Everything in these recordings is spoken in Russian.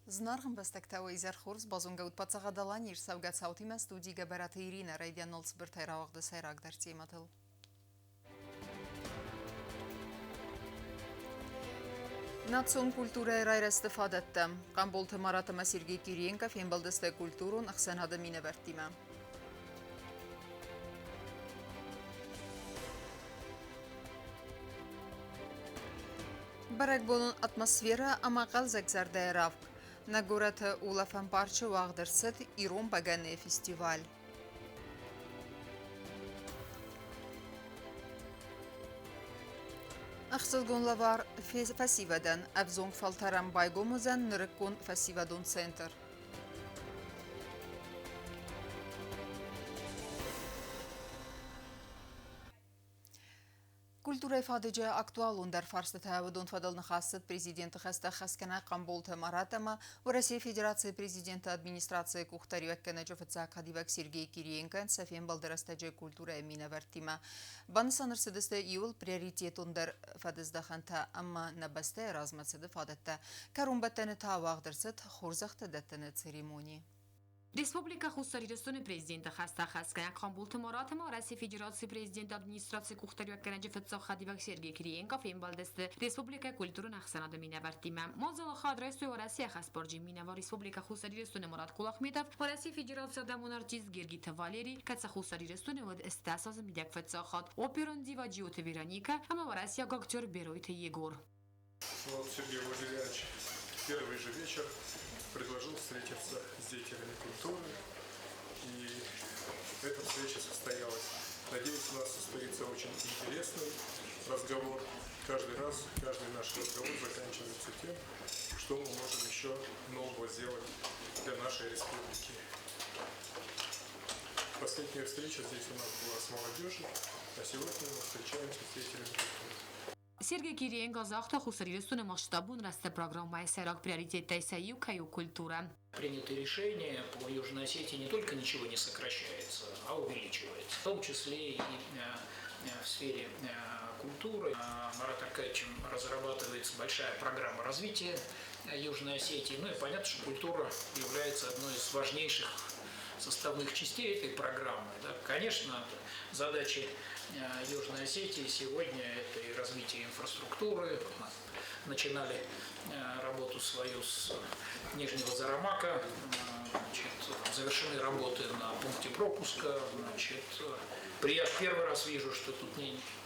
Знарган бастактауи зархурс базунгаут пацагадалан ирсавгат саутима студига барата Ирина Райдианолц биртайравагда сайраг дарцематыл. Национ культура райрастыфадатта. Камболты Маратама Сергей Кириенко фембалдысты культурун ахсанада мине вертима. Баракболун атмосфера амакал загзардайрав. На город Улафан парча вагдырсыт Ирон багане фестиваль. Ахсылгон лавар фасивадан абзонг фалтарам байгомузан нырыккон фасивадон центр. Культура фадыжа актуалун дар фарста тавадон фадал нахасыт президенты хаста хаскана Камболта Маратама в России Федерации президента администрации Кухтаривеккана Джофаца Кадивак Сергей Кириенко Сафен Балдарастаджа культура эмина вертима. Бансан рсыдысты июл приоритетун дар фадыздаханта амма набасте размацыды фадатта. Карумбаттаны тавагдырсыт хорзахты даттаны церемонии. Республика Хуссарирестон президента хаста хаская Камболты Маратама Россия Федерации президента администрации Кухтаривеккана Джофаца Кадивак Сергей Кириенко фембалдасты Республика культуру нахсанада минавартима. Мозала хадресту Россия хаспорджи минава Республика Хуссарирестон Мурат Кулахметов Россия Федерация дамун артист Гергита Валерий Каца Хуссарирестон вад эстасаз мидякфаца хат оперон дива Джиота Вероника ама Россия актер Беройта Егор. Вот Сергей Валерьевич первый же вечер предложил встретиться с деятелями культуры, и эта встреча состоялась. Надеюсь, у нас состоится очень интересный разговор. Каждый раз, каждый наш разговор заканчивается тем, что мы можем еще нового сделать для нашей республики. Последняя встреча здесь у нас была с молодежью, а сегодня мы встречаемся с деятелями культуры. Сергей Кириенко захта Хуссарирестон масштабун расте программа «Сайрак приоритет Тайсаю Каю культура». Принятые решения по Южной Осетии не только ничего не сокращается, а увеличивается. В том числе и в сфере культуры. Маратом Аркадьевичем разрабатывается большая программа развития Южной Осетии. Ну и понятно, что культура является одной из важнейших составных частей этой программы. Да. Конечно, задачи Южной Осетии сегодня это и развитие инфраструктуры. Начинали работу свою с Нижнего Зарамака, завершены работы на пункте пропуска. Я первый раз вижу, что тут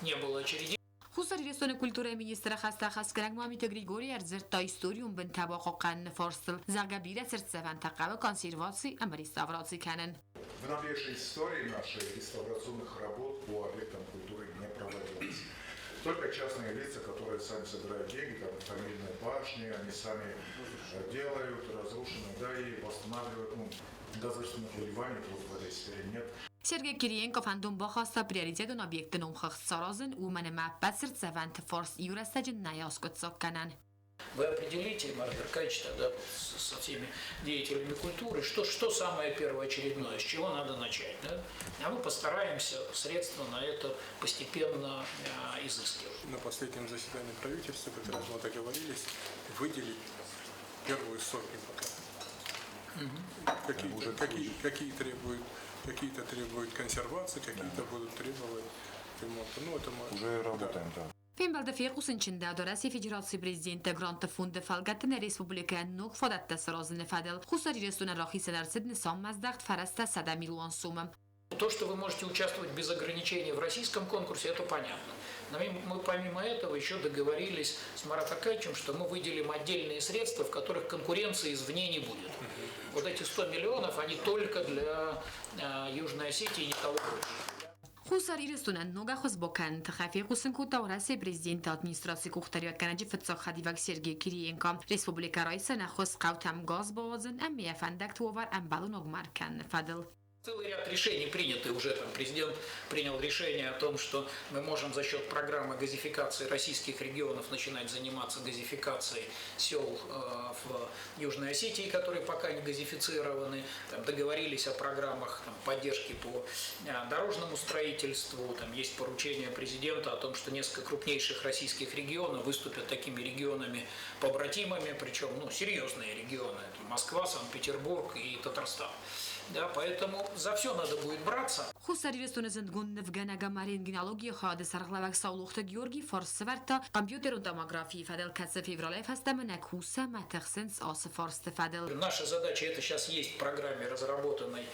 не было очередей. Хуссарирестон культура министра хаста хасканак Мамита Григорий арзерта историум бен табаqa qann форстл загабира сердцевантаqa консервации и реставрации канен. В новейшей истории нашей реставрационных работ по объектам культуры не проводилось. Только частные лица, которые сами собирают деньги, там фамильные башни, они сами делают разрушенные, да, и восстанавливают, государственных вливаний в этой сфере нет. Сергей Кириенко фандом бахаста приоритетон объекты номхах саразен у мене маппат сердцевант форс юрастаджин наяскотсок канан. Вы определите, Марат Аркадьевич, тогда со всеми деятелями культуры, что самое первоочередное, с чего надо начать. Да? А мы постараемся средства на это постепенно изыскивать. На последнем заседании правительства, как раз мы договорились, выделить первую сотню пока. Какие-то требуют консервации, какие-то будут требовать ремонта. Ну, это мы уже работаем, да. Фембалда фекусин чинда до России Федерации президента Гранта фунда фалгатна республика нук фадатта сразны фадел. Хуссарирестон рахиса дарсидны сам маздахт фараста 100 миллион сумм. То, что вы можете участвовать без ограничений в российском конкурсе, это понятно. Но мы помимо этого еще договорились с Маратом Аркадьевичем, что мы выделим отдельные средства, в которых конкуренции извне не будет. Вот эти 100 миллионов, они только для Южной Осетии и никого больше. Хуссарирестон ногахоз бокан тахафи хусин кута Россия президента администрации Кухтаривеккана Джофаца Кадивак Сергей Кириенко Республика Райса нахоз қавтам газ бовазын амия фандак товар амбалу ногмаркан фадл. Целый ряд решений приняты уже. Президент принял решение о том, что мы можем за счет программы газификации российских регионов начинать заниматься газификацией сел в Южной Осетии, которые пока не газифицированы. Договорились о программах поддержки по дорожному строительству. Есть поручение президента о том, что несколько крупнейших российских регионов выступят такими регионами-побратимами, причем серьезные регионы. Это Москва, Санкт-Петербург и Татарстан. Да, поэтому за все надо будет браться. Хусари рестунезент гуннев генага марин генеалогии хады сарглавак саулухта Георгий форсверта компьютер und томографии фадел каце феврале фастаменек хуса матехсенс осе форсте фадел. Наша задача, это сейчас есть в программе, разработанной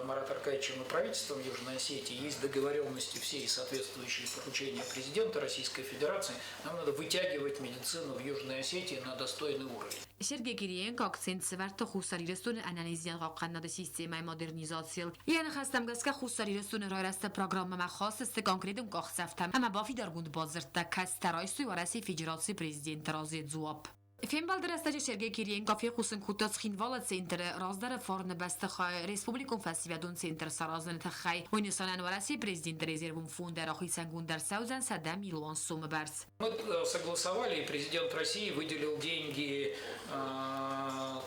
Маратом Аркадьевичем и правительством Южной Осетии, есть договоренности все и соответствующие поручения президента Российской Федерации. Нам надо вытягивать медицину в Южной Осетии на достойный уровень. Сергей Кириенко акцент сверта хусари рестун анализиан قاقنا системой модернизации. Я нахастам гаска хусари рестун райраста программа махасст конкретум кахсафтам. Ама бафи даргунд базарта кастарайсу вараси федерации президент разид зуап. Фембалдер استاج Сергей Кириенко في خصوص خطط خینوال سنتر رازدار فارن بستخای республикум فسیودون سنتر سرازن تخای و نسانن ورسی президент резервум фонда рахи сангундер саузан 7 миллион суммы барс. Мы согласовали, и президент России выделил деньги,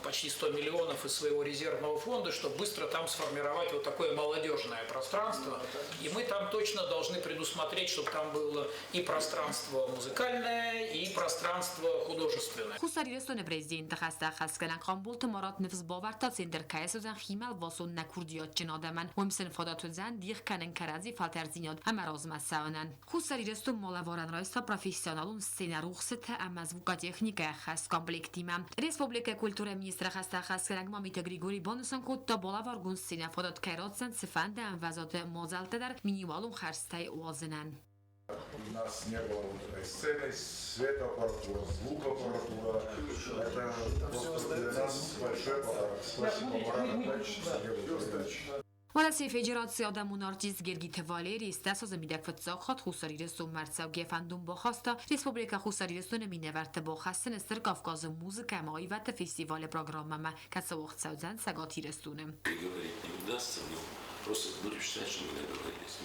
почти 100 миллионов из своего резервного фонда, чтобы быстро там сформировать вот такое молодежное пространство. И мы там точно должны предусмотреть, чтобы там было и пространство музыкальное, и пространство художественное. خصوصی رسون پرزیدنت خسته خسکنن قانبولت مرات نفس باورتا سندر کایسوزن خیمال واسون نکردیات جنادمن و امسن فاداتو زن دیخ کنن کرازی فالتر زیناد هم رازم ساونن خصوصی رسون مالوارن رایستا پروفیسیونالون سیناروخست ام زوکا تکنیکا خاص کامپلکتیمم ریسپوبلیکا کولتور مینیستر خسته خسکنن مامیت گریگوری بونسون کود تا بالوارگون سینا فادات کایراتسن سفنده ام وزات موزالته در مینیمالون خرسته وازنن. У нас не было вот этой сцены, светоаппаратура, звукоаппаратура. Это просто для нас большой подарок. Спасибо, Марат Аркадьевич. ولسی فدراسی آدمون آرتیز گرگیت والری است از میدک فتزاق خود خوساری رسوم مرساو گفندون با خواستا ریسپوبلیکا خوساری رسون مینورت با خستن استر کافکاز موزیک مایی و فستیوال программа ма каса وقت سوزن سگاتی رسونم. Просто буду считать, что мы договорились.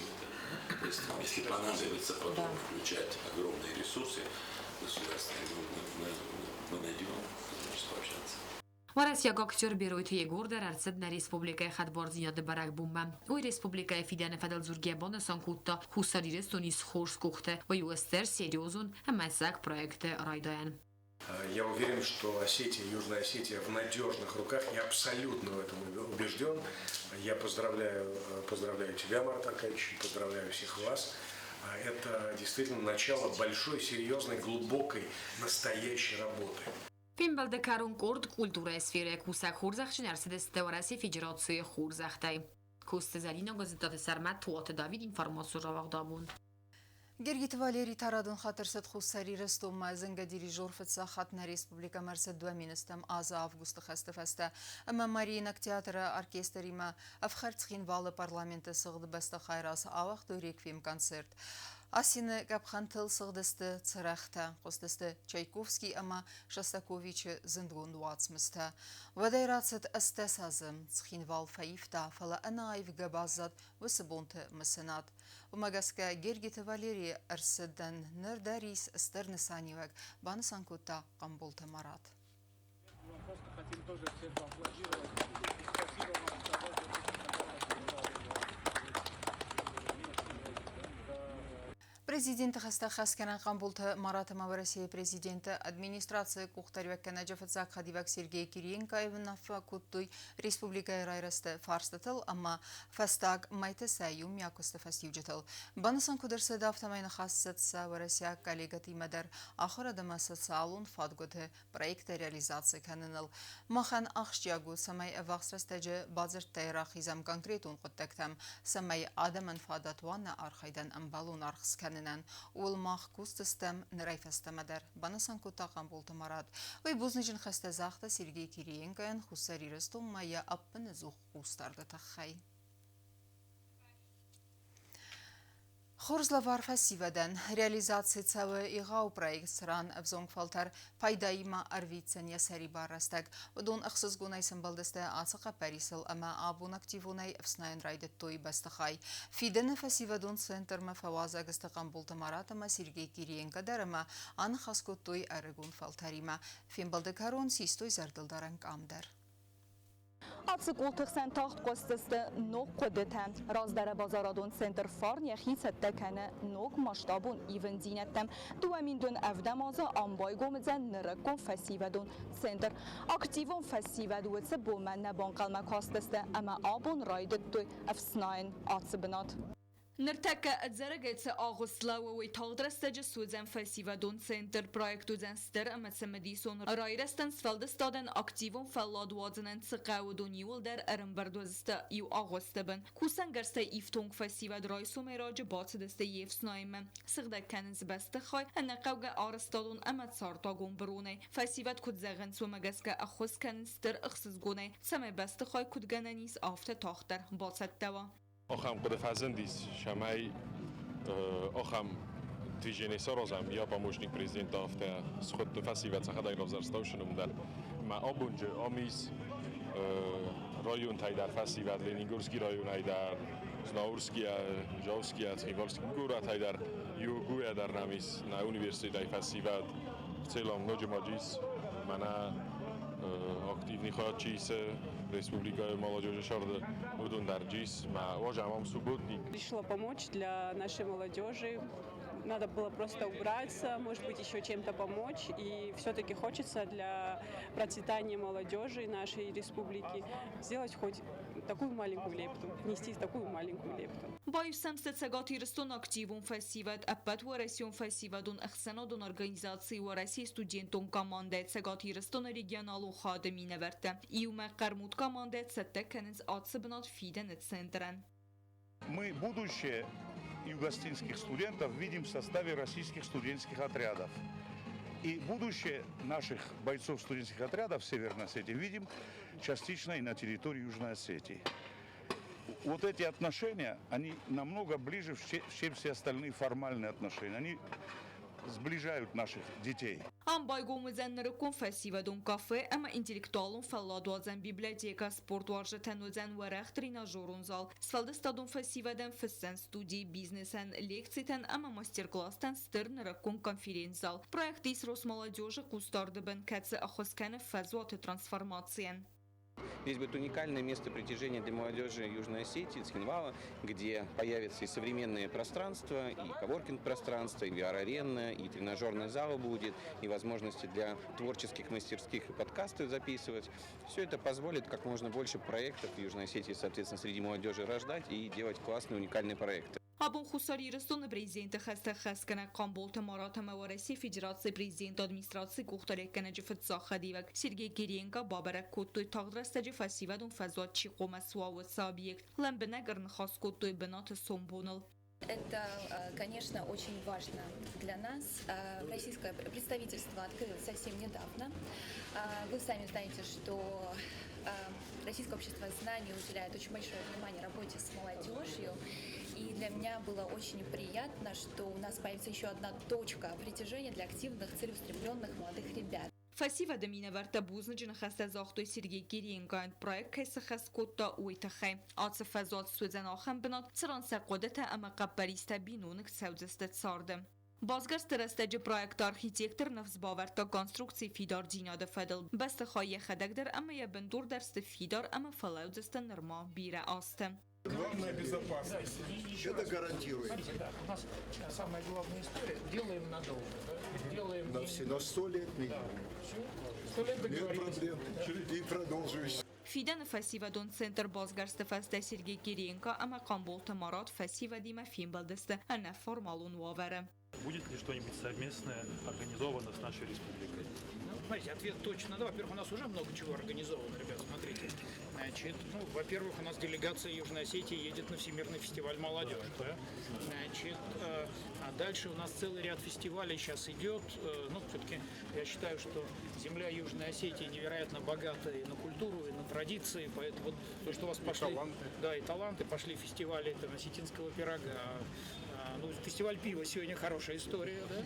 Если понадобится потом включать огромные ресурсы государственные, мы найдем возможность пообщаться. ورسیا گاکتور بیرویت یگور در ارصد نه ریسپوبلیکای خدبار زیاد برگ بومم و ریسپوبلیکای فیدن فدل زورگی بانسان کوتا خوساری رستونیس خورس کوخته و юстер серьезун مسак проект райдаен. Я уверен, что Осетия, Южная Осетия в надежных руках. Я абсолютно в этом убежден. Я поздравляю тебя, Марат Аркадьевич, поздравляю всех вас. Это действительно начало большой, серьезной, глубокой, настоящей работы. Фимбалде карун корд культура сферы кусак хурзахшин арсидесте вараси федерации хурзахтай. Кусте залино газетат сармат туат Давид информацию равагдабун. گرگیت والری ترادون خاطر صد خوسری رستم زنگ دیریجور فتسا خاتنا ریسپوبلیکا مرسد دوامینستم آز آفگوست خست فسته اما مارینک تیاتر ارکستری ما افخرت خین وال پارلمنت سغد بست خیراس آوخ دوریک فیم کنسرت Асины капхантыл сығдысты цырахта, қостысты Чайковский ама Шостаковичі зындгун дуацмысты. Вадайрацет асты сазым, цхинвал фаифта, фала анайв габазат, высыбонты мысынат. Умагаска Гергита Валерия арсыдан нырдарис стырны санивак, баны санкута Камбулта Марат. Хотим тоже всех поаплодировать. Спасибо вам. Президент хаста хасканан Камбулта Марата Маварасия президента администрации Кухтарюк Канаджафацак Хадивак Сергей Кириенко Ивнафа Куттуй Республика Райрасты Фарстатыл, амма фастаг майты сайюм якусты фастивджатыл. Банасан кудырсы дафтамайна хассатса Варасия коллегат имадар ахыра дамаса салун фадготы проекта реализации каныныл. Махан ахшягу самай вахсрастаджы базар тайрахизам конкретун куттактам самай адаман фадатуана архайдан амбалун архскан ول ماخ كوستستم نريفستمدر بنسان كوتا قنبولت مراد وي بوزنجن خسته زاخته سيرگي كيرينكاين خوساري رستم ما يا ابن زوخ كوستارده تخي Խորզլավար ֆեսիվադեն ռեալիզացի ցավը իղավ պրոյեկտ սրան վզոնքվալտար պայդայիմա արվիցեն եսերի բարաստակ վդուն ըխսыз գունայսն բալդստե ացղա պերիսլ ամա աբուն ակտիվունայ վսնային ռայդետոյ բաստխայ ֆիդենը ֆեսիվադուն սենտր մֆավազա գստղան բուլտամարատը ма Сергей Кириенко դարմա ան խասկոտոյ արեգուն ֆալտարիմա ֆիմբալդեկարոն սիստոյ զարդլդարան կամդար Atsık oltıqsan taxt qostası nok qudetəm. Razdara bazaradun center farn yaxis ettekene nok maştabun even zinettem. Duamindun evdemaza ambay gomizən nırıkkun fesivedun center. Aktivun fesiveduvetse bu menne bankalma kostası ama abun raydettoy efsnayin atsıbınat. Nırtaka edzeragetse ağuslava ve tağdrastacı suzan fesivadun center proyektuzan star amatsamedison rayrastan svaldastadan aktivun falladwadzenen tsqawdun yul der armbardozsta yu ağustabın kusan garsta iftung fesivad raysumeraj batsdasta yevsnaym sığdakan zbastakhay anaqawga arstadun amatsartagun brunay fesivad kudzagan sumagaska akhuskan star ıxsızgunay samebastakhay kudgananis afta taxtar batsattawa Охам Кудефазендис, Шамай, Охам движение Сорозам, я помощник президента Афта, сход фасиват Сахадай Ровзарстаушенум дар ма Абунджа, Амис, район Тайдар фасиват, Ленингурский район Айдар, Знаурский, Жауския, Цхивольский город Айдар, Югуя дар Намис, на университете фасиват, в целом Ноджимаджис, мана активный ходчис Республика молодежи Шарда Удундарджис, ма уважаемый субботник. Решила помочь для нашей молодежи. Надо было просто убраться, может быть, еще чем-то помочь. И все-таки хочется для процветания молодежи нашей республики сделать хоть такую маленькую лепту, внести такую маленькую лепту. Байусам стецегати растон активун фесивад, аппат варасион фесивадун ахсанадун организации вараси студентун команде цегати растон регионалу хадами неверте. Иума кармут команде цеттекенец атсабнат фиден центрен. Мы будущее югославских студентов видим в составе российских студенческих отрядов. И будущее наших бойцов студенческих отрядов в Северной Осетии видим частично и на территории Южной Осетии. Вот эти отношения, они намного ближе, чем все остальные формальные отношения. Они сближают наших детей. Амбайгомызен нырыкун фесивадун кафе, ама интеллектуалун фалладуазен библиотека, спортваржетенузен варех тренажерун зал. Сфалдыстадун фесиваден фессен студии, бизнесен, лекцитен, ама мастер-класстен стыр нырыкун конференц-зал. Проект из Росмолодежи кустардыбен кэце ахоскене фазуаты трансформациен. Здесь будет уникальное место притяжения для молодежи Южной Осетии, Цхинвала, где появятся и современные пространства, и коворкинг-пространство, и VR-арена, и тренажерный зал будет, и возможности для творческих мастерских и подкасты записывать. Все это позволит как можно больше проектов в Южной Осетии, соответственно, среди молодежи рождать и делать классные, уникальные проекты. Абун Хусари Растон президент хаста хаскана Камболта Марата Мавараси Федерации президент администрации Кухтареккана Джифатса Хадивак Сергей Кириенко Бабарак Коттой Тагдрастаджи Фасивадун Фазуат Чихома Суават объект Ламбенегарн Хас Коттой Бената Сомбунал. Это, конечно, очень важно для нас. Российское представительство открылось совсем недавно. Вы сами знаете, что Российское общество знаний уделяет очень большое внимание работе с молодежью. И для меня было очень приятно, что у нас появится еще одна точка притяжения для активных, целеустремленных молодых ребят. Фасива Доминаварта Бузнджина хаста захтой Сергей Кириенко проект кайса хаскотта уйтахай. Аца фазот суйзан ахам бинат цранса қодета ама қаппариста бинунық саудзаста царды. Базгарст растаджи проект архитектор навзбаварта конструкции фидар динада фадл. Баста хай хадагдер ама я бендур дарст фидар ама фалаудзаста норма бира асты. Главная безопасность. Это гарантирует. Смотрите, да, у нас самая главная история. Делаем надолго. Да? Делаем на 100 лет минимум. 100 лет договорились. Нет проблем. И продолжусь. Фидан фасивадон центр базгарста фаста Сергей Кириенко, ама Камболта Марат фасивадима фимбалдеста, а не формалун вавера. Будет ли что-нибудь совместное организовано с нашей республикой? Знаете, ответ точно да. Во-первых, у нас уже много чего организовано, ребят, смотрите. Значит, во-первых, у нас делегация Южной Осетии едет на Всемирный фестиваль молодежи. Да? Значит, а дальше у нас целый ряд фестивалей сейчас идет. Все-таки я считаю, что земля Южной Осетии невероятно богата и на культуру, и на традиции. Поэтому вот то, что у вас пошли... таланты. Да, и таланты. Пошли фестивали там, осетинского пирога, Ну, фестиваль пива сегодня хорошая история, да?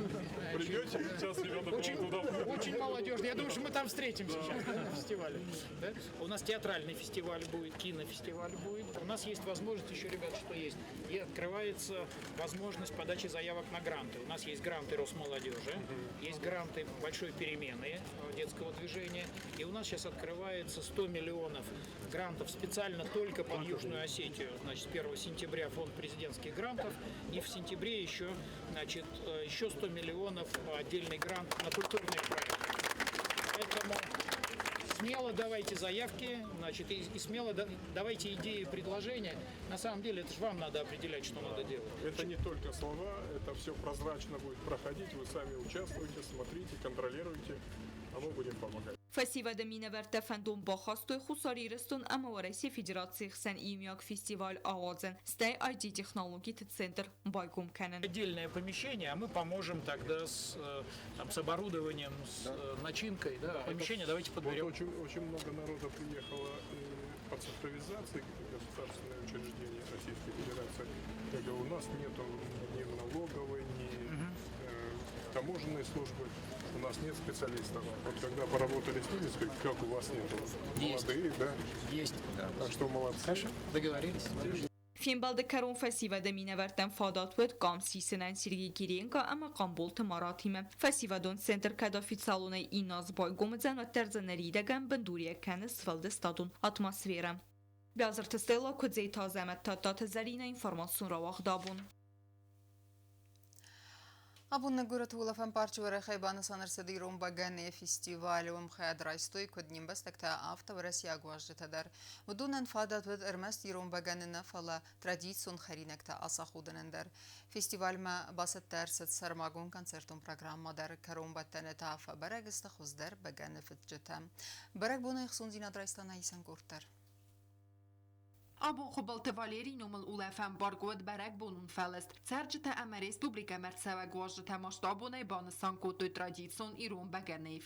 Придете, сейчас ребята туда. Очень молодежный. Я думаю, что мы там встретимся сейчас на фестивале. Да? У нас театральный фестиваль будет, кинофестиваль будет. У нас есть возможность еще, ребят, что есть. И открывается возможность подачи заявок на гранты. У нас есть гранты Росмолодежи, есть гранты большой перемены детского движения. И у нас сейчас открывается 100 миллионов грантов специально только под Южную Осетию. Значит, 1 сентября фонд президентских грантов. И в сентябре еще, значит, еще 100 миллионов отдельный грант на культурные проекты. Поэтому смело давайте заявки, значит, и смело давайте идеи, предложения. На самом деле, это же вам надо определять, что надо делать. Это не только слова, это все прозрачно будет проходить. Вы сами участвуете, смотрите, контролируете, а мы будем помогать. Фестиваль Минаверта фандом бахасту хусарирстун Амавараси Федерации Хсан Имяк фестиваль Аозен Стай IT технологий центр Байгум Канен. Отдельное помещение, а мы поможем тогда с оборудованием, с начинкой. Да. Помещение давайте подберем. Вот очень много народа приехало по цифровизации государственные учреждения Российской Федерации. Я говорю, у нас нету ни налоговой, ни таможенной службы. У нас нет специалистов. Вот когда поработали с ними, как у вас нет? Молодые, да? Есть. Так что молодцы. Хорошо, договорились. Финбалда Карун фестивалда Минавертен фадат بود قام سیسنن سیرگی گیرینگا اما قامبولت مراتیمه فستیوالدون سنتر کد افیسالونه ایناز بای گومزن و ترزنریدگن بندوریه کنس فلد استادون اتماسفیرم. بیازر تستیلا کدزی تازمت تا دات زرین اینفورماسیون را واخدابون. Абунна город Улафан парчевара хайбана санарсадирум багане фестиваль умхаяд райстой кодним бастакта авто в России агуаждетадар. Вдунан фадат вед эрмастирум багане нафала традицион харинекта асахуденендер. Фестиваль ма басаттар сет сармагун концертум программа дар карум баттанета афа барагиста хуздер багане фитджетам. Бараг буна ихсун зинад райстана исан гуртар. ابو خبلت واليري نومل اولافن بارگود برگ بونون فلست سرجت اما رسپوبلیکا مرسوا گواجد مشتابونه بانستان کوتو ترادیسون ایرون بگرنه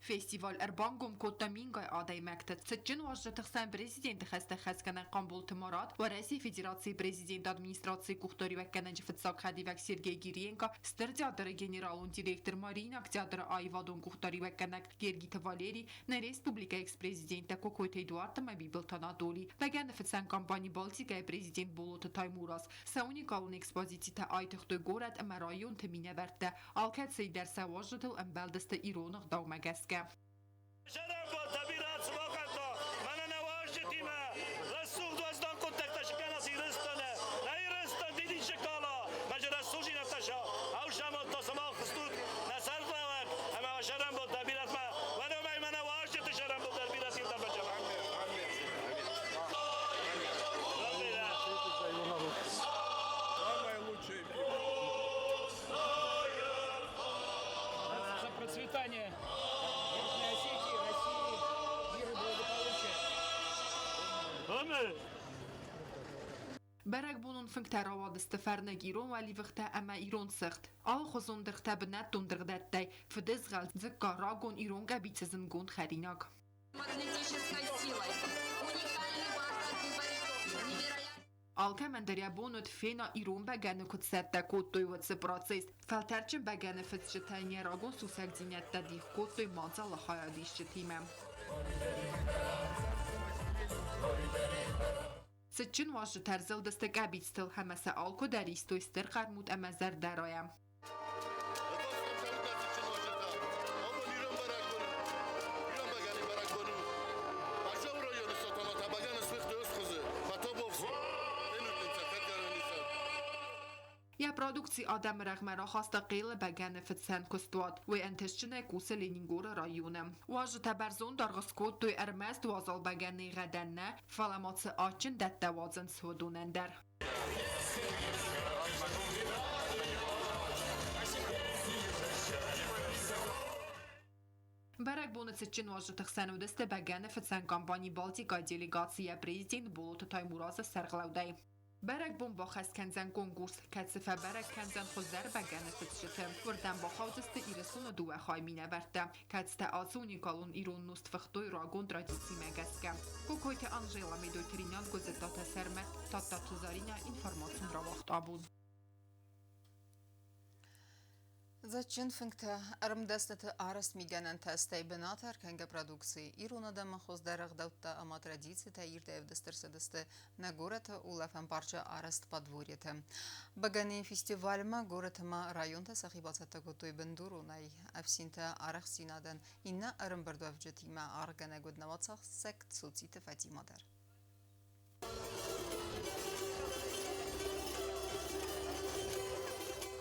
فستیوال اربانگوم کوتا مینگای آدای مکتت سجن واجد تخسن پرزیدنت خسته خسکنه قنبول تمارات و رئیس فدراسیون پرزیدنت ادمنستراسیون کوختاری و کننج فتساق خدی و سرگی گیرینکا استردیادر گنرالون دیرکتر ماریناک دیادر آیوادون کوختاری و کنک گرگیت واليري نه رسپوبلیکا اکس پرزیدنت کوکوت ادوارد مبیبلتانا دولی بگن Sen kampanya Baltikaya prezident Bolota Taymuras Sauni kalın ekspozitsiyta aytıqdı gorad ama rayon temine verdi. Alkat seydər savajıtıl əmbəldəstə İronıq davməgəskə. برگ بونن فنکتر آواد استفرنگ ایران ولی وقتا اما ایران سخت. آل خوزون دختا بنت دون دغدت دی فدز غلط زکا راگون ایران گا بیتزن گون خریناگ. Alka mandaria bonut fena iron bagane kod setta kotoy vatse proces. Falterçin bagane fetshetanya ragon susak zinetta di kotoy manza la hayadişçetime. Sitchin wajı terzil destek abitstil hamasa alko daristo ister qarmut amazar darayam. یا پرودکسی آدم رغم خواست قیل بگن فتسن کستواد و انتشچنه کوس لینینگور رایونم. واج تبرزون درغس کود توی ارمست وازال بگنی غدنه فلماتس آچن دت دوازن سودونندر. برگ بونت سچن واج تخسن و دست بگن فتسن کامپانی بالتیکا دیلیگاتسیه پریزیدنت بولوت تایموراز سرغلودای. برگ بوم با خست کنزن کنگورس کتسفه برگ کنزن خوزر بگن فتشتم وردن با خوزست ایرسون دو خواهی مینه برده کتسته آزونی کالون ایرون نوست فختوی راگون ترادیسی مگسکم کوکویت انجیلا میدوترینان گزدات سرمت تا تزارین اینفرماسون را وقت آبون Zaçın fınkta arımdastı arast miganen testay benatar kenge produksi iruna da mahuz daraq davta ama tradisi ta irde evdastırsadastı na gorata ulafan parça arast padvoriyete. Bagani festivalma goratama rayonta sahibatsata gotoy bendurunay afsinta araq sinadan inna arım berdovjetima argana godnavatsa sekt sotsite fatimadar.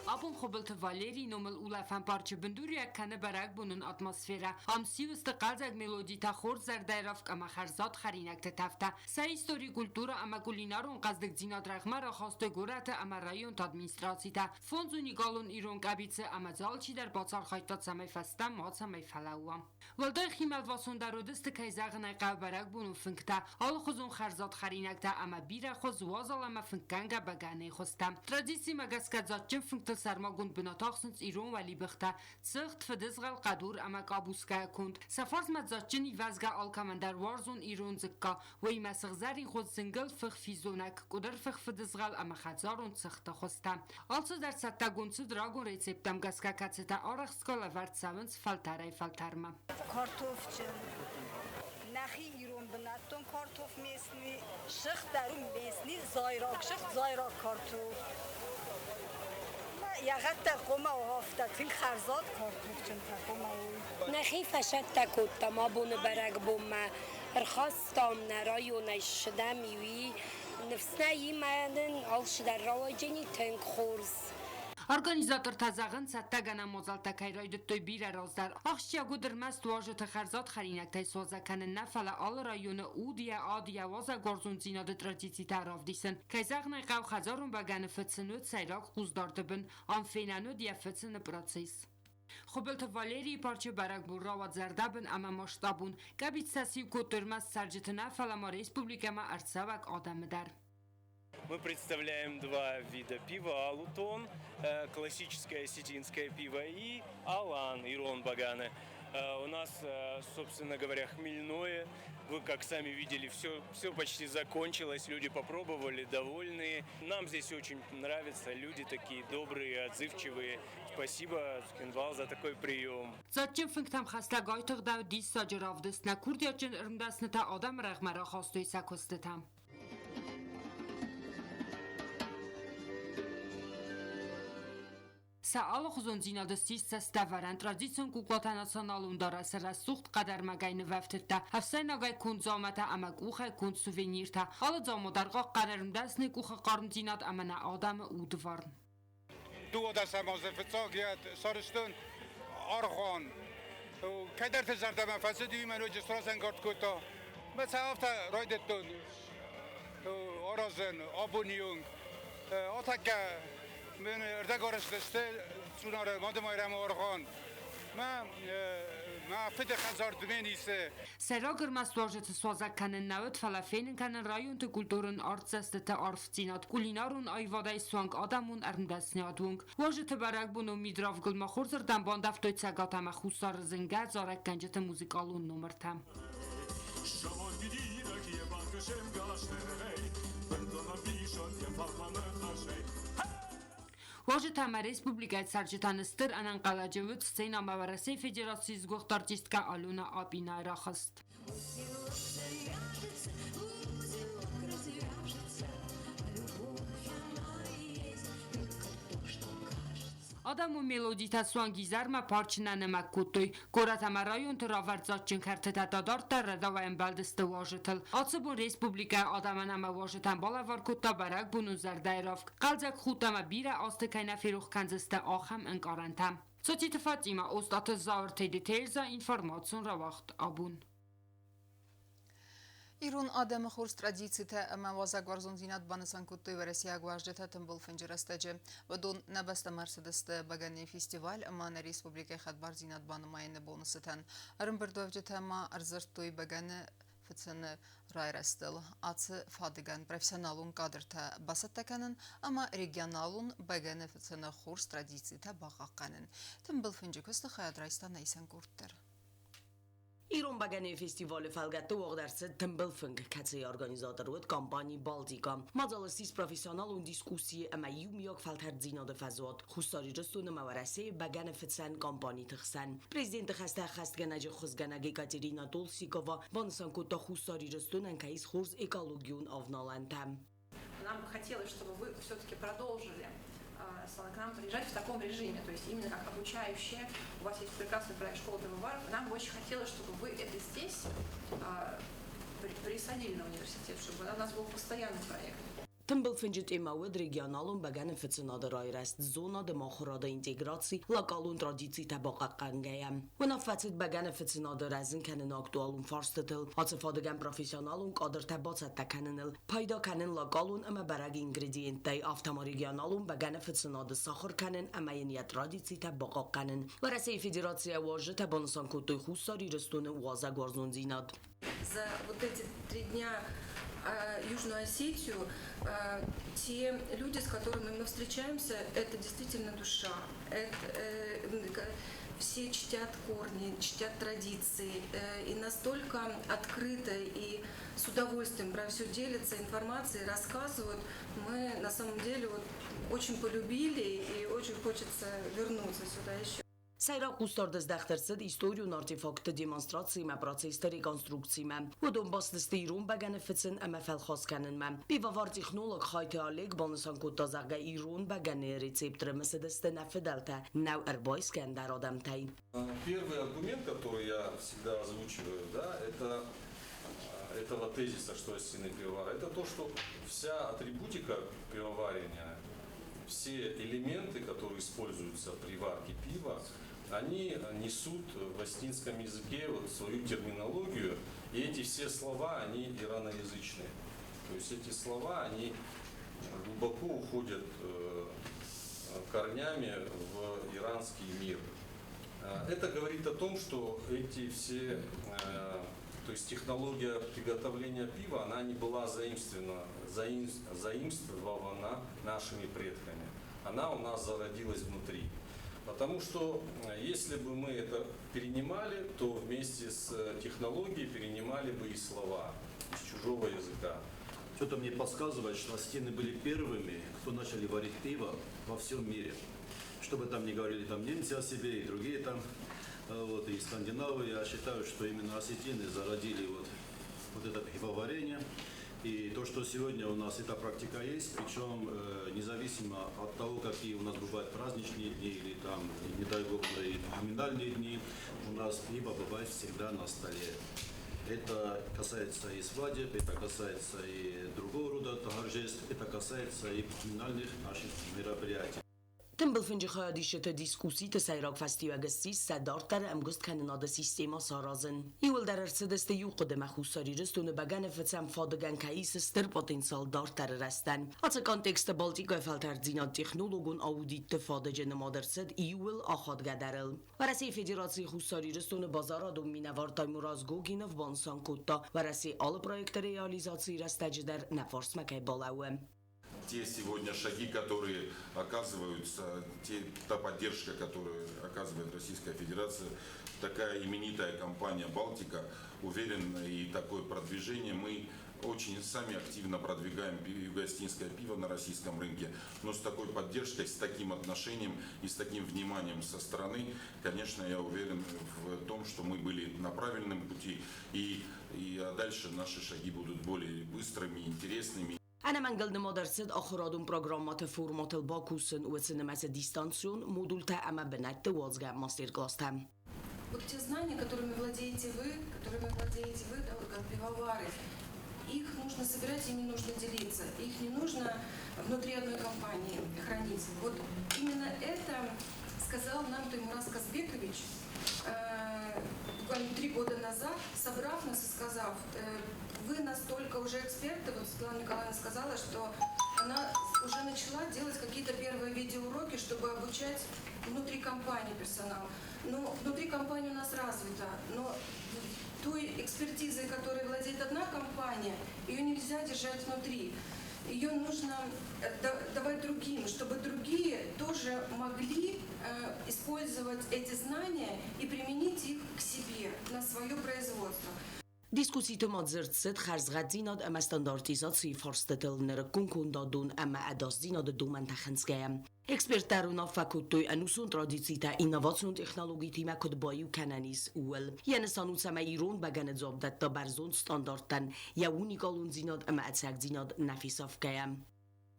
Abon خبلت والری نومل اولفن پارچه بندوری کنه برگ بونن اتمسفره هم سیوست قلزگ ملودی تا خورد زرده رفک اما خرزاد خرینک تفته سه هیستوری کلتورا اما کولینارون قصدک زیناد رغمه را خواسته گورت اما رایون تا ادمینستراسی تا فونزونی گالون ایرون کبیتسه اما زالچی در باچار خایتات سمی فسته مات سمی فلوام ولدای خیمل واسون در ودست که زغنه قو برگ بونن فنکته حال خوزون خرزاد خرینک تا اما بیره خوز وازال اما فنکنگه بگانه خوستم ترادیسی مگسکت زادچن فنکتل سرماگوند بناتاخسنس ایرون ولی بخته سخت فدزغل قدور اما کابوسکه کند سفارز مدزادچنی وزگه آلکامندر وارزون ایرون زکا وی مسغزری خود سنگل فخ فیزونک کدر فخ فدزغل اما خدزارون سخت خوسته آلسو در ستا گونسو دراغون ریسیپتم گسکه کتستا آرخسکال ورد سونس فلتره فلترمه کارتوفچن نخی ایرون بناتون کارتوف میسنی شخ درون میسنی زایراک شخ زایراک کارتوف یقت تقوم و هفته تین خرزاد کارتوف چون تقوم و نخی فشد تکود تما بونه برگ بومه ارخواستم نرای و نشده میوی نفسنه ای مدن آلش در رواجنی تنگ خورز Organizator tazagın sattagana mozalta kayraydı toy bir razlar. Axşya gudurmast vaje txarzat xarinak tay sozakan nafala al rayonu udiya adiya vaza gorzun zinadı tradisi taraf disen. Kayzagna qav xazarun bagane fetsenut sayrak xuzdardibin am fenanu diya fetsen proces. خبلت والری پارچه برگ بور راوت زردابن اما مشتابون گبیت ساسی کوترماس سرجتنا فلما республика ма арцавак адам дар. Мы представляем два вида пива: Алутон, классическое осетинское пиво, и Алан, Ирон Баганы. У нас, собственно говоря, хмельное. Вы, как сами видели, все почти закончилось. Люди попробовали, довольные. Нам здесь очень нравится. Люди такие добрые, отзывчивые. Спасибо, Цхинвал, за такой прием. Zaçın fınktam xasta gaytıq da dis sacaravdist na kurdiyaçın ırmdasını ta adam rağmara xastoy sakostetam. سال خزون زیناد سیست استوارن ترادیسیون کوکوتا ناسیونالون داره سر سوخت قدر مگین وفترتا هفته نگای کنزامتا اما کوخه کن سوینیرتا حالا زامو درگاه قرارم دست نکوخه قارم زیناد اما نه آدم اودوارن دو دست مازفتاقیت سارستون آرخان کدر تزرده منفسه دیوی منو جسراس انگارد کتا مثل هفته رایدتون آرازن آبونیونگ آتاکه من اردگارش دسته چوناره ماده مایرم آرخان ما فده خزار دمینیسه سرا گرمست واجت سوازک کنن نوت فلافین کنن رایون تو کلتورن آرتسست تا آرف زیناد کولینارون آیوادای سوانگ آدمون ارمدست نیادونگ واجت برگ بونو میدراف گلما خورزر دنبان دفتوی تساگاتم خوستار زنگه زارک گنجت موزیکالون نمرتم واجد هم республикает саржитаныстыр анан қалажывыт сцена маварасы федерации сгохт артистка Алуна Апина рахаст. Адаму мелодита суангизарма парчинане маккутой горатама район траварцатчин картета дадарта радаваем балдысты важытыл. Ацыбун республика адаманама важытан балаваркутта барак буну зардайравк. Қалзак хутама бира асты кайна ферух канзысты ахам înqarantам. Сотит Фатима остаты завртеди терза информацион равахт абун. ایرون آدم خورس ترادیسی تا اما وازا گارزون زینات بانسان کتوی و رسیا گواجده تا تنبول فنجرسته جه و دون نبست مرسدست بگنی فستیوال اما نه ریسپوبلیکای خدبار زینات بانماین بونستن ارم بردوجه تا ما ارزرتوی بگنه فتسن رای رستل آتس فادگان پروفیسیونالون کادر تا بسط تکنن اما ریگیونالون بگنه فتسن خورس ترادیسی تا باقاقنن تنبول فنجکست خیاد رایستان نیسان گردتر ایران بگنه فستیوال فلگت و درس تنبل فنگ کسی organizatorut kampanii Baltika. Mazalısız profesyonel diskusiye ama yumyok falter zinade fazot. Khustari restun mawarase bagane fetsen kampanii txsen. Prezident xastganaj khuzganagi Katerina Толсикова бансан кута khustari restun ankais khurz экологиун авналантам. Нам бы хотелось, чтобы вы все-таки продолжили к нам приезжать в таком режиме, то есть именно как обучающие. У вас есть прекрасный проект «Школа пивоваров». Нам бы очень хотелось, чтобы вы это здесь присадили на университет, чтобы у нас был постоянный проект. Tembel findet imaued regionalun bagane fetsenade rairest zona de machorade integratie lokalun traditie tabaqaqangayam. Wana fatsit bagane fetsenade rezen kenen aktualun farstetel atsefadegan professionalun kader tabatsat takanenel payda kanen lokalun ama barag ingredientay aftama regionalun bagane fetsenade sakhar kanen ama yeniat traditie tabaqaqanen. Warasey federatsiya waje tabansan kutoy khustari restune waza gorzunzinad. За вот эти 3 дня Южную Осетию, те люди, с которыми мы встречаемся, это действительно душа. Все чтят корни, чтят традиции и настолько открыто и с удовольствием про все делятся информацией, рассказывают. Мы на самом деле очень полюбили и очень хочется вернуться сюда еще. Сайрaq Qustardızdaxtırsid istoriyun artefakti demonstratsiyma prosesda rekonstruksiyma و دنباست ایران بگن فتن اما فلخاص کنن من بیوار تکنولوگ خایت آلیگ بانسان کتازاق ایران بگن رецептر مسدست نفدلتا نو اربایس کن در آدم تای. Первый аргумент, который я всегда озвучиваю, да, этого тезиса, что осетинный пивовар, это то, что вся атрибутика пивоварения, все элементы, которые используются при варке пива, они несут в осетинском языке свою терминологию, и эти все слова, они ираноязычные. То есть эти слова, они глубоко уходят корнями в иранский мир. Это говорит о том, что эти все, то есть технология приготовления пива, она не была заимствована нашими предками. Она у нас зародилась внутри. Потому что если бы мы это перенимали, то вместе с технологией перенимали бы и слова из чужого языка. Что-то мне подсказывает, что осетины были первыми, кто начали варить пиво во всем мире. Что бы там ни говорили там немцы о себе и другие там, и скандинавы, я считаю, что именно осетины зародили вот это пивоварение. И то, что сегодня у нас эта практика есть, причем независимо от того, какие у нас бывают праздничные дни или там, не дай бог, и поминальные дни, у нас пиво бывает всегда на столе. Это касается и свадеб, это касается и другого рода торжеств, это касается и поминальных наших мероприятий. Tembel finge khadishet diskusi te Sayrak festivalgesi sadartar amgust kanada sistema sarazen. Iul dararsedeste yuqde makhusari restune bagane fetsam fadegan kais ster potensial dartar restan. Atse kontekste Baltika falter zina technologun audit fadegen madersed iul akhad gadarel. Warasi federatsiya khusari restune bazara do minavar taymuraz goginov bansan kutta warasi all projekte realizatsiya restajdar nafarsmakay balawem. Те сегодня шаги, которые оказываются, та поддержка, которую оказывает Российская Федерация, такая именитая компания «Балтика», уверен, и такое продвижение, мы очень сами активно продвигаем юго-осетинское пиво на российском рынке, но с такой поддержкой, с таким отношением и с таким вниманием со стороны, конечно, я уверен в том, что мы были на правильном пути, и дальше наши шаги будут более быстрыми, интересными. أنا من قلنا مدرسة أخرادون برنامج فرمات الباكوسن وسينماس дистанцион модуль та أما بنات وازجا ماستر класс там. Вот те знания, которыми владеете вы, да, вот как пивовары, их нужно собирать, ими нужно делиться. Их не нужно внутри одной компании хранить. Вот именно это сказал нам Таймураз Казбекович буквально 3 года назад, собрав нас и сказав, вы настолько уже эксперты, вот Светлана Николаевна сказала, что она уже начала делать какие-то первые видеоуроки, чтобы обучать внутри компании персонал. Но внутри компании у нас развита, но той экспертизой, которой владеет одна компания, ее нельзя держать внутри. Ее нужно давать другим, чтобы другие тоже могли использовать эти знания и применить их к себе, на свое производство. Դիսկուսիը մոդզերցետ խարզղածինոդ əmə standartizացի ֆորստետելները կունկունդodun əmə ədazzinod դումən təxənցgəyəm. Ekspertlərunov fakultuj ənusun tradicita innovasyon texnologi timə kudbayu kananis uel. Yəni sanutsəmə İran bəgənə zobdətdə bərzon standartdan ya unikalun zinod əmə ətсəkzinod nəfisovgəyəm.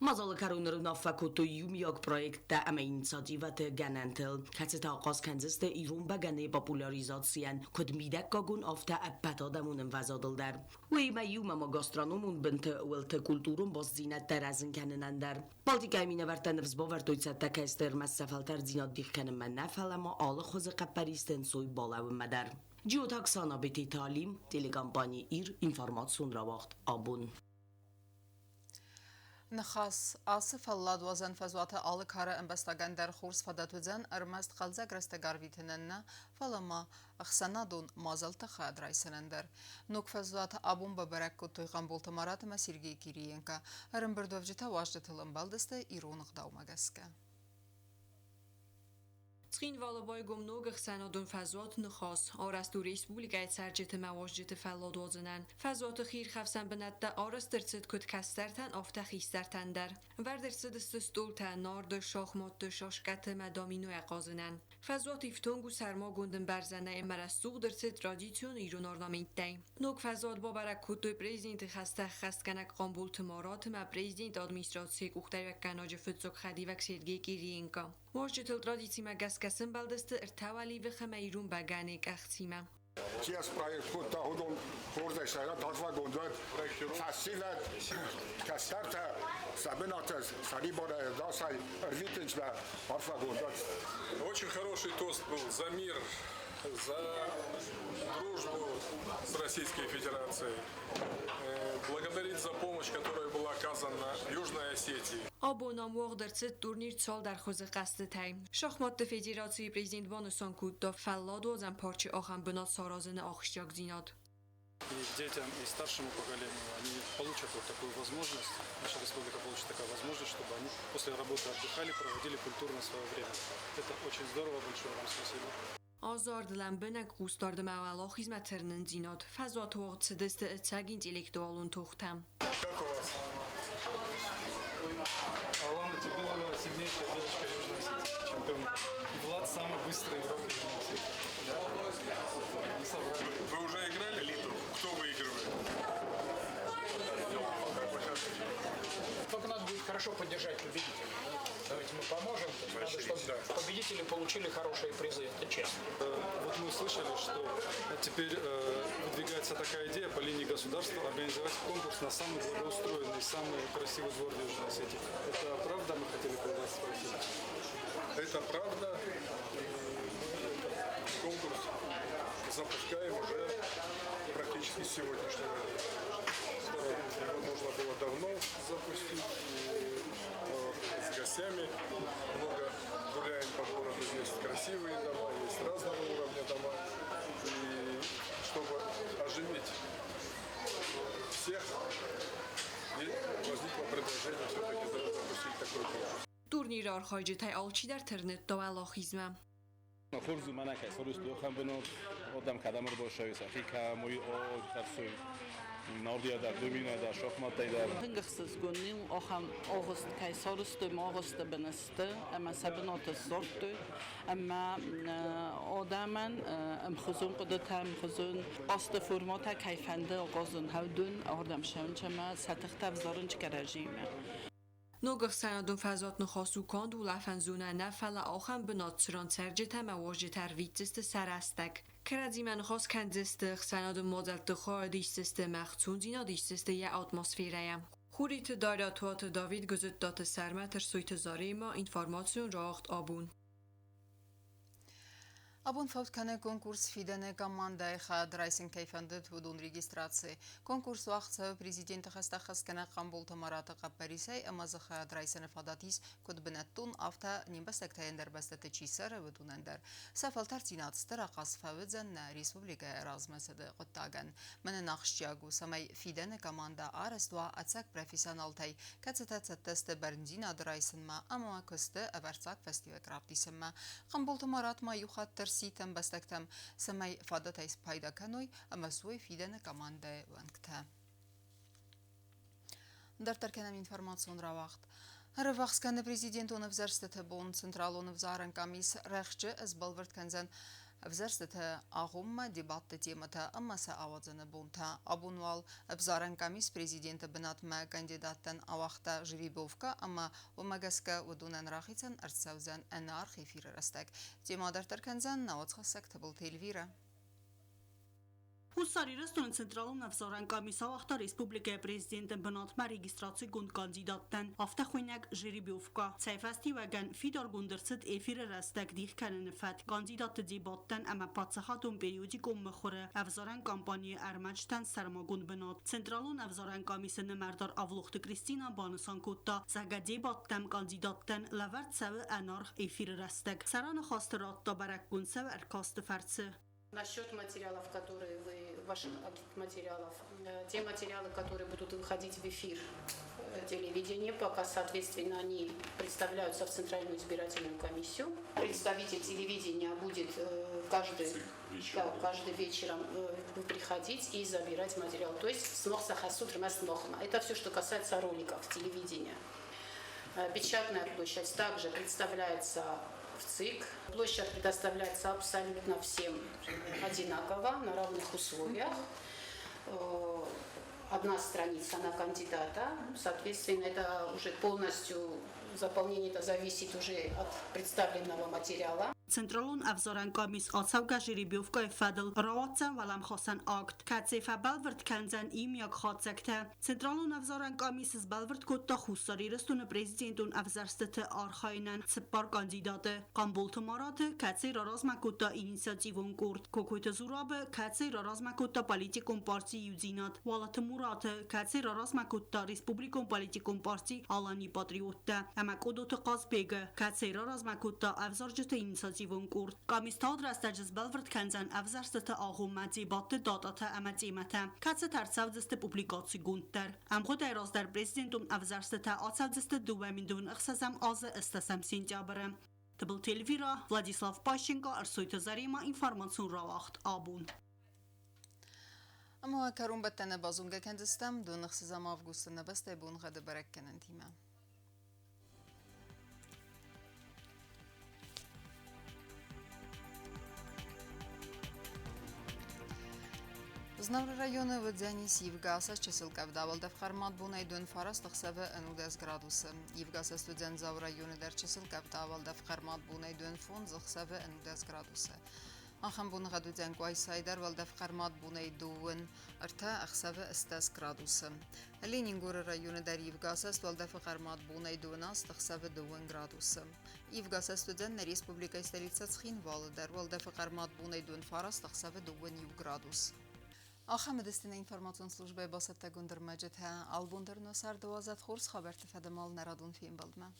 Mazalı karunlarına fakultuyum yok projekte ama inisiativatı genentel. Kaçta ağız kendisi İran bagane popülarizasyon kudmidek kagun afta epatadamunun vazadıldır. Ve mayum ama gastronomun binte velte kulturun baz zinet terazin kenenender. Baltika emine verten vzbavertoysa tekester mesafalter zinat dikkenim men nefel ama ağlı xozu qaparisten soy balawım meder. Ciyotak sanabeti talim telekampanya informasyon ravakt abun. نخاس آصف الله دوازن فزوات آل کار انبستگان در خورس فداتوزن ارمست خلزه گرست گارویتنن فلما اخسنادون مازل تخاد رایسنندر نوک فزوات آبون ببرک کتوی قنبول تمارات ما سیرگی گیرینکا ارم بردوفجتا واجد تلم بالدسته ایرون غداو مگسکه Ცხին վալաբայ գոմնոգ խսանոդուն ֆազոտ նխոս օրաստու ռեսպուբլիկայt սարջետ մավոժջետ ֆալոդոզնան ֆազոտը խիր խավսան բնատda օրաստրցետ քուտ կաստարտան օֆտախիստարտանդար վարդերցետ ստուլտա նորդը շոխմոտը շոշկատը մադոմինու aqoզնան ֆազոտ իֆտոնգ ու սարմո գունդն բարզանայ մարասուղ դրցետ տրադիցիոն իրուն օրնամենտայ նոկ ֆազոտ բոբարակ քուտոյ պրեզիդենտ խաստախ խաստկանակ qambul թմորոտ մա պրեզիդենտ ադմինիստրացիա կուխտարյականոջը ֆծոք խադիվակ Սերգեյ Կիրիենկո Можете традиции магаскасен балдесте эртавали вехама ирун баганек ахцима. Сейчас проект куда удон хордешара датва гондат фасила кастарта сабенатас сарибора дасай рвитенчба парфа гондат. Очень хороший тост был за мир, за дружбу с Российской Федерацией. Благодарить за помощь, которая была оказана Южной Осетии. آبونام وقت درست تورنیر سال در خوز قصد تایم. شахмат федерации президент Бонусон Куддо фалладо зам парчи ахам бнат саразен ахшяк зинад. И детям, и старшему поколению они получат вот такую возможность, наша республика получит такую возможность, чтобы они после работы отдыхали, проводили культурно свое время. Это очень здорово, большое вам спасибо. آزارد لنبنک قوستارد معلا خیزمترنن زیناد فضات وقت سدست اتساق интеллектуалун тухтам. Алана Тибилова сильнейшая девочка Южной Осетии, чемпион. И Влад самый быстрый игрок Южной Осетии. Вы уже играли элиту? Кто выигрывает? Только надо будет хорошо поддержать победителей. Давайте мы поможем. Надо, чтобы победители получили хорошие призы. Это честно. Вот мы услышали, что теперь выдвигается такая идея по линии государства организовать конкурс на самый благоустроенный, самый красивый город Южной Осетии. Это правда, мы хотели бы вас спросить? Это правда. Конкурс запускаем уже практически с сегодняшнего дня. Его можно было давно запустить. С гостями много гуляем по городу. Есть красивые дома, есть разного уровня дома. И чтобы оживить всех, возникло предложение все-таки запустить такой конкурс. Турнир архайджи тай алчи дар тернет давала хизма. خورزو من که سرست دو خم بنو آدم کدام رو باشه سخی که موی آج خرسوی ناردیا در دومینا در شخمات در هنگخسز گونیم آخام آغست که سرست ماغست بنسته اما سبنات زرد اما آدمن خزون قدرت هم خزون است فرمات کیفنده آغازن هودون آدم شون چما سطح تفزارن چکرجیمه نوگخ سندون فضات نخواستو کاند و لفنزونه نفل آخم بناتسران سرجت هم واجه ترویتست سرستک. کرازی من خواست کندست سندون مازلت خواهدیستست مخصون زینادیستست یه اتمسفیره. خوریت دایراتوات داوید گذت دات سرمتر سویت زاره ما اینفارماسیون راخت آبون. Abun fawtkane konkurs fidene командai хад райсин кайфандет вудун регистрации. Конкурс вахца президента хаста хаскана Камбулта Марата Капарисай амаза хад райсин фадатис код бенаттун авта нимбастактайндер бастате чисара вудунендер. Сафалтар цинатстер акас фаведзен на республика размасады qottagan. Мен нахшчагу самай фидene команда арества ацак профессионалтай кацатацаттасты бернзина райсин ма ама косты аварцак фестивал крафтисма. Камбулта Марат ма юхаттер سیتم بستکتم سمی فادت ایس پیدا کنوی اما سوی فیدن کمانده ونکته. در ترکنم اینفرماسیون را وقت. هر وقت کنه پرزیدنت اونفزرستت بون سنترال اونفزارن کمیس رخچه از بالورد کنزن افزرستت آغوم دیبات تیمتا اما سعوضن بونتا ابونوال افزارن کمیس پرزیدنت بنات ما کاندیداتن آوختا جریبوفکا اما و مگسکا و دونن راخیتن ارتسوزن انار خیفیر رستک تیما در ترکنزن نوات خسک تبل تیلویره. Հուսարիրստուն ցենտրալուն ավսորան կամիսավ ախտա ռեսպուբլիկայի պրեզիդենտը բնատմա ռեգիստրացիա գունդ կանդիդատն ավտախույնակ ժերիբյովկա ցայֆաստի վագան ֆիդոր գունդրցդ էֆիրը ռաստակ դիխքանը նֆատ կանդիդատը դիբոտտան ամա պացախատուն պերիոդիկում մխորը ավսորան կամպանիա արմաճտան սարմագուն բնատ ցենտրալուն ավսորան կամիսը նմարդար ավլուխտը Կրիստինա Բանսանկոտտա զագադիբոտտամ կանդիդատն լավարցավը անարխ էֆիրը ռաստակ սարանը խաստրատտա բարակունցավ արքաստը ֆարցը Насчет материалов, которые ваших материалов, те материалы, которые будут выходить в эфир телевидения, пока, соответственно, они представляются в Центральную избирательную комиссию. Представитель телевидения будет каждый вечером приходить и забирать материал. То есть это все, что касается роликов телевидения. Печатная площадь также представляется в ЦИК. Площадь предоставляется абсолютно всем одинаково, на равных условиях. Одна страница на кандидата. Соответственно, это уже полностью заполнение это зависит уже от представленного материала. Ցենտրալուն ավզորան կամիս ացավգա ժիրիբյովկա ֆադլ ռոացան վալամ խոսան ակտ կացեֆա բալվրտ կանզան իմյակ խոցակտա ցենտրալուն ավզորան կամիս զբալվրտ կոտտա խուսարիրստունը պրեզիդենտուն ավզարստը արխայնան սպար կանդիդատը Կամբուլթը Մարատը կացե ռազմակոտտա ինիցիատիվոն կուրտ կոկոյտը զուրաբը կացե ռազմակոտտա պոլիտիկոն պարտի յուզինատ Վալաթը Մուրատը կացե ռազմակոտտա ռեսպուբլիկոն պոլիտիկոն պարտի Ալանի պատրիոտտա ամակոդոտը Qazbegը կացե ռազմակոտտա ավզարջտը ինիցիատիվ Կուրտ կամիստալ դրաստաջս բալվրտ կանզան ավզարստը աղումացի բատը դատաթը ամացիմաթը կացը թարցավձստը պուբլիկացի գունդտար ամխոտ այրոզդար պրեզիդենտում ավզարստը ացավձստը դուվամինդուն ըխսազամ ազը ըստասամ սինտյաբրը Տբլ Տելվիրա Վլադիսլավ Պաշենկա Արսոյթը Զարիմա ինվարմացուն ռավախտ աբուն Ama karun bettene bazunga kendistem dun ıxsızam avgustuna beste bun gıdı berekkenen time. Знавры районы в Дзянис Евгаса чесылка вдавалда в Хармат бунайдун фарас тахсавы энудес градусы. Евгаса студент зав районы дар чесылка вдавалда в Хармат бунайдун фон захсавы энудес градусы. Ахам бунга дудзен гуайсайдар валда в Хармат бунайдун арта ахсавы эстес градусы. Ленингуры районы дар Евгаса валда в Хармат бунайдун ас тахсавы дуын градусы. Евгаса студент на республика столица Цхинвалы дар валда в Хармат бунайдун фарас тахсавы дуын ю градус. آخر دستین اینفرماسیون службы باسط تگوندر مجد ها آلبوندر نصار دوازد خورس خبر تفادمال نرادون فیم بلدم.